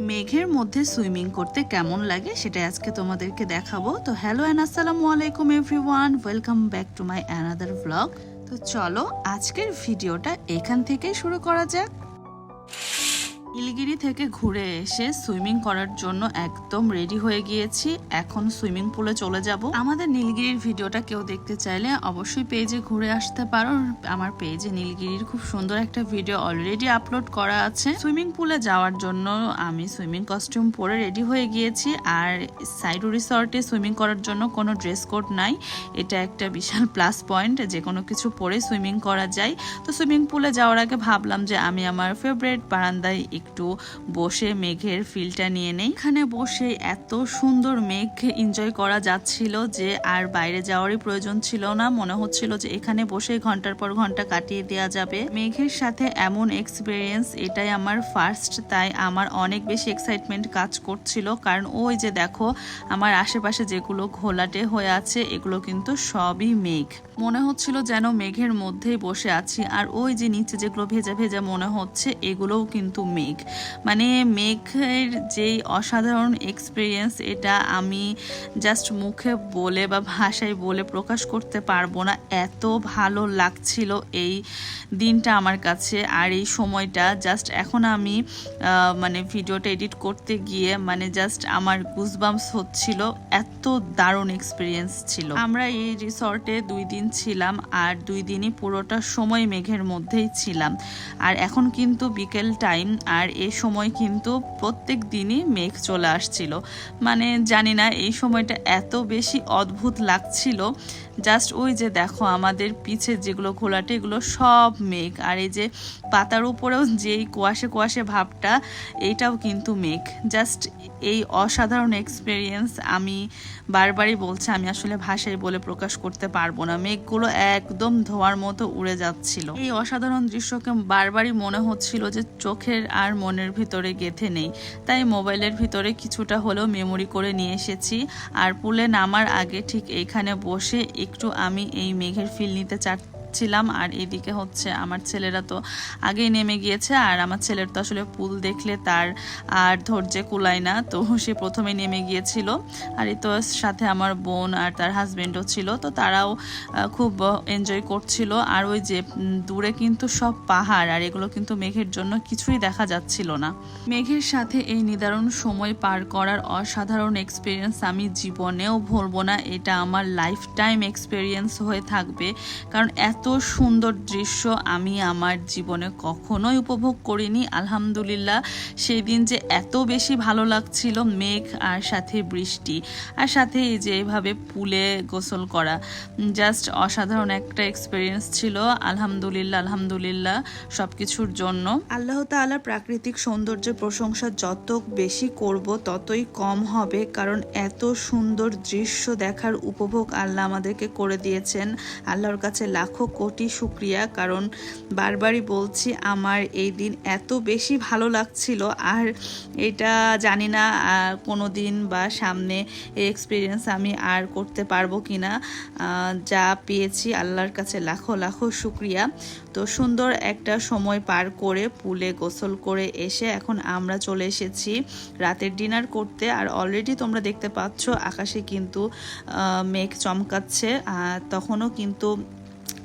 মেঘের মধ্যে সুইমিং করতে কেমন লাগে সেটা আজকে তোমাদেরকে দেখাবো। তো হ্যালো এন্ড আসসালামু আলাইকুম everyone, welcome back to my another blog. তো চলো আজকের ভিডিওটা এখান থেকেই শুরু করা যাক। নীলগিরি থেকে ঘুরে এসে সুইমিং করার জন্য একদম রেডি হয়ে গিয়েছি। এখন সুইমিং পুলে চলে যাব। আমাদের নীলগিরির ভিডিওটা কেউ দেখতে চাইলে অবশ্যই পেজে ঘুরে আসতে পারো। আমার পেজে নীলগিরির খুব সুন্দর একটা ভিডিও অলরেডি আপলোড করা আছে। সুইমিং পুলে যাওয়ার জন্য আমি সুইমিং কস্টিউম পরে রেডি হয়ে গিয়েছি। আর সাইডু রিসর্টে সুইমিং করার জন্য কোনো ড্রেস কোড নাই, এটা একটা বিশাল প্লাস পয়েন্ট, যে কোনো কিছু পরে সুইমিং করা যায়। তো সুইমিং পুলে যাওয়ার আগে ভাবলাম যে আমি আমার ফেভারিট বারান্দায় একটু বসে মেঘের ফিলটা নিয়ে নেই। এখানে বসে এত সুন্দর মেঘ এনজয় করা যাচ্ছিল যে আর বাইরে যাওয়ারই প্রয়োজন ছিল না। মনে হচ্ছিল যে এখানে বসে ঘন্টার পর ঘন্টা কাটিয়ে দেওয়া যাবে। মেঘের সাথে এমন এক্সপিরিয়েন্স এটাই আমার ফার্স্ট, তাই আমার অনেক বেশি এক্সাইটমেন্ট কাজ করছিল। কারণ ওই যে দেখো আমার আশেপাশে যেগুলো ঘোলাটে হয়ে আছে এগুলো কিন্তু সবই মেঘ। মনে হচ্ছিল যেন মেঘের মধ্যেই বসে আছি। আর ওই যে নিচে যেগুলো ভেজা ভেজা মনে হচ্ছে এগুলোও কিন্তু মেঘ। মানে মেঘের যেই অসাধারণ এক্সপিরিয়েন্স এটা আমি জাস্ট মুখে বলে বা ভাষায় বলে প্রকাশ করতে পারবো না। এত ভালো লাগছিল এই দিনটা আমার কাছে। আর এই সময়টা জাস্ট এখন আমি মানে ভিডিওটা এডিট করতে গিয়ে মানে জাস্ট আমার গুজবাম্পস হচ্ছিল, এত দারুণ এক্সপিরিয়েন্স ছিল। আমরা এই রিসর্টে 2 দিন ছিলাম আর 2 দিনই পুরোটা সময় মেঘের মধ্যেই ছিলাম। আর এখন কিন্তু বিকেল টাইম, আর এই সময় কিন্তু প্রত্যেক দিনই মেঘ চলে আসছিল। মানে জানি না এই সময়টা এত বেশি অদ্ভুত লাগছিল। জাস্ট ওই যে দেখো আমাদের পিছে যেগুলো ঘোলাটে এগুলো সব মেঘ। আর এই যে পাতার উপরেও যেই কুয়াশে কুয়াশে ভাবটা এইটাও কিন্তু মেঘ। জাস্ট এই অসাধারণ এক্সপিরিয়েন্স আমি বারবারই বলছি, আমি আসলে ভাষায় বলে প্রকাশ করতে পারবো না। মেঘগুলো একদম ধোয়ার মতো উড়ে যাচ্ছিল। এই অসাধারণ দৃশ্যকে বারবারই মনে হচ্ছিল যে চোখের আর মনের ভিতরে গেঁথে নেই, তাই মোবাইলের ভিতরে কিছুটা হলেও মেমোরি করে নিয়ে এসেছি। আর পুলে নামার আগে ঠিক এইখানে বসে একটু আমি এই মেঘের ফিল নিতে ছিলাম। আর এদিকে হচ্ছে আমার ছেলেরা তো আগেই নেমে গিয়েছে। আর আমার ছেলের তো আসলে পুল দেখলে তার আর ধৈর্যে কুলায় না, তো সে প্রথমে নেমে গিয়েছিল। আর এই তো সাথে আমার বোন আর তার হাজবেন্ডও ছিল, তো তারাও খুব এনজয় করছিল। আর ওই যে দূরে কিন্তু সব পাহাড়, আর এগুলো কিন্তু মেঘের জন্য কিছুই দেখা যাচ্ছিল না। মেঘের সাথে এই নিদারুণ সময় পার করার অসাধারণ এক্সপিরিয়েন্স আমি জীবনেও ভুলবো না। এটা আমার লাইফ টাইম এক্সপিরিয়েন্স হয়ে থাকবে, কারণ এত সুন্দর দৃশ্য আমি আমার জীবনে কখনোই উপভোগ করিনি। আলহামদুলিল্লাহ সেই দিন যে এত বেশি ভালো লাগছিল, মেঘ আর সাথে বৃষ্টি আর সাথে এই যে এইভাবে পুলে গোসল করা, জাস্ট অসাধারণ একটা এক্সপিরিয়েন্স ছিল। আলহামদুলিল্লাহ আলহামদুলিল্লাহ সব কিছুর জন্য। আল্লাহ তাআলার প্রাকৃতিক সৌন্দর্যের প্রশংসা যত বেশি করব ততই কম হবে, কারণ এত সুন্দর দৃশ্য দেখার উপভোগ আল্লাহ আমাদেরকে করে দিয়েছেন। আল্লাহর কাছে লাখো কোটি শুকরিয়া, কারণ বারবারই বলছি আমার এই দিন এত বেশি ভালো লাগছিল। আর এটা জানি না কোনো দিন বা সামনে এই এক্সপিরিয়েন্স আমি আর করতে পারবো কিনা। যা পেয়েছি আল্লাহর কাছে লাখো লাখো শুকরিয়া। তো সুন্দর একটা সময় পার করে পুলে গোসল করে এসে এখন আমরা চলে এসেছি রাতের ডিনার করতে। আর অলরেডি তোমরা দেখতে পাচ্ছ আকাশে কিন্তু মেঘ চমকাচ্ছে। তখনও কিন্তু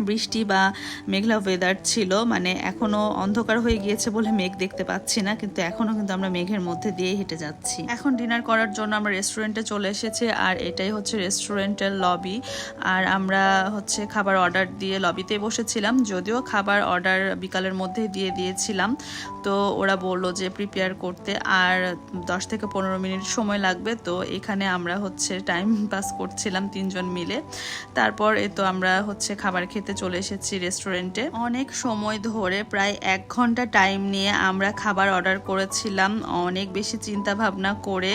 বৃষ্টি বা মেঘলা ওয়েদার ছিল, মানে এখনো অন্ধকার হয়ে গিয়েছে বলে মেঘ দেখতে পাচ্ছি না, কিন্তু এখনো কিন্তু আমরা মেঘের মধ্যে দিয়ে হেঁটে যাচ্ছি। এখন ডিনার করার জন্য আমরা রেস্টুরেন্টে চলে এসেছি, আর এটাই হচ্ছে রেস্টুরেন্টের লবি। আর আমরা হচ্ছে খাবার অর্ডার দিয়ে লবিতে বসেছিলাম, যদিও খাবার অর্ডার বিকালের মধ্যে দিয়ে দিয়েছিলাম। তো ওরা বললো যে প্রিপেয়ার করতে আর 10 থেকে 15 মিনিট সময় লাগবে। তো এখানে আমরা হচ্ছে টাইম পাস করছিলাম 3 জন মিলে। তারপর তো আমরা হচ্ছে খাবার খেতে চলে এসেছি রেস্টুরেন্টে। অনেক সময় ধরে প্রায় 1 ঘন্টা টাইম নিয়ে আমরা খাবার অর্ডার করেছিলাম। অনেক বেশি চিন্তা ভাবনা করে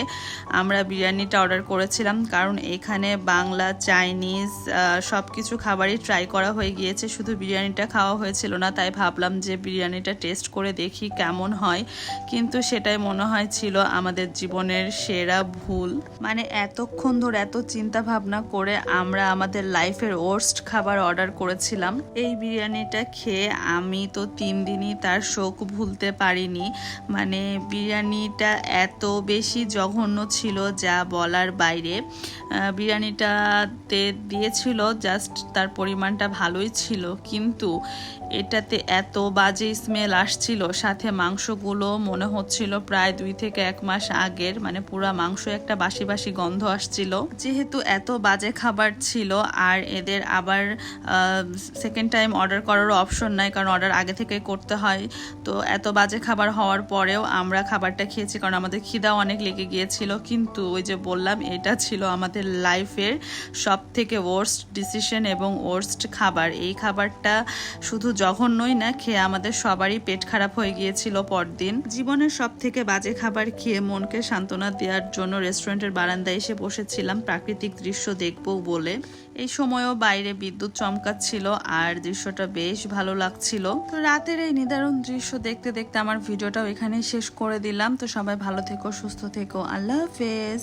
আমরা বিরিয়ানিটা অর্ডার করেছিলাম, কারণ এখানে বাংলা চাইনিজ সব কিছু খাবারই ট্রাই করা হয়ে গিয়েছে, শুধু বিরিয়ানিটা খাওয়া হয়েছিল না। তাই ভাবলাম যে বিরিয়ানিটা টেস্ট করে দেখি কেমন হয়, কিন্তু সেটাই মনে হয় ছিল আমাদের জীবনের সেরা ভুল। মানে এতক্ষণ ধরে এত চিন্তা ভাবনা করে আমরা আমাদের লাইফের ওয়ার্স্ট খাবার অর্ডার করেছি করেছিলাম। এই বিরিয়ানিটা খেয়ে আমি তো 3 দিনই তার শোক ভুলতে পারিনি। মানে বিরিয়ানিটা এত বেশি জঘন্য ছিল যা বলার বাইরে। বিরিয়ানিটাতে দিয়েছিল জাস্ট তার পরিমাণটা ভালোই ছিল, কিন্তু এটাতে এত বাজে স্মেল আসছিল, সাথে মাংসগুলো মনে হচ্ছিল প্রায় 2 থেকে 1 মাস আগের, মানে পুরা মাংস একটা বাসি বাসি গন্ধ আসছিল। যেহেতু এত বাজে খাবার ছিল আর এদের আবার সেকেন্ড টাইম অর্ডার করারও অপশন নাই, কারণ অর্ডার আগে থেকে করতে হয়। তো এত বাজে খাবার হওয়ার পরেও আমরা খাবারটা খেয়েছি, কারণ আমাদের খিদাও অনেক লেগে গিয়েছিল। কিন্তু ওই যে বললাম, এটা ছিল আমাদের লাইফের সব থেকে ওয়ার্স্ট ডিসিশন এবং ওয়ার্স্ট খাবার। এই খাবারটা শুধু জঘন্যই না, খেয়ে আমাদের সবারই পেট খারাপ হয়ে গিয়েছিল পরদিন। জীবনের সব থেকে বাজে খাবার খেয়ে মনকে সান্ত্বনা দেওয়ার জন্য রেস্টুরেন্টের বারান্দায় এসে বসেছিলাম প্রাকৃতিক দৃশ্য দেখবো বলে। এই সময়ও বাইরে বিদ্যুৎ চমকাচ্ছিল আর দৃশ্যটা বেশ ভালো লাগছিল। তো রাতের এই নিদারুণ দৃশ্য দেখতে দেখতে আমার ভিডিওটাও এখানেই শেষ করে দিলাম। তো সবাই ভালো থেকো, সুস্থ থেকো, আল্লাহ হাফেজ।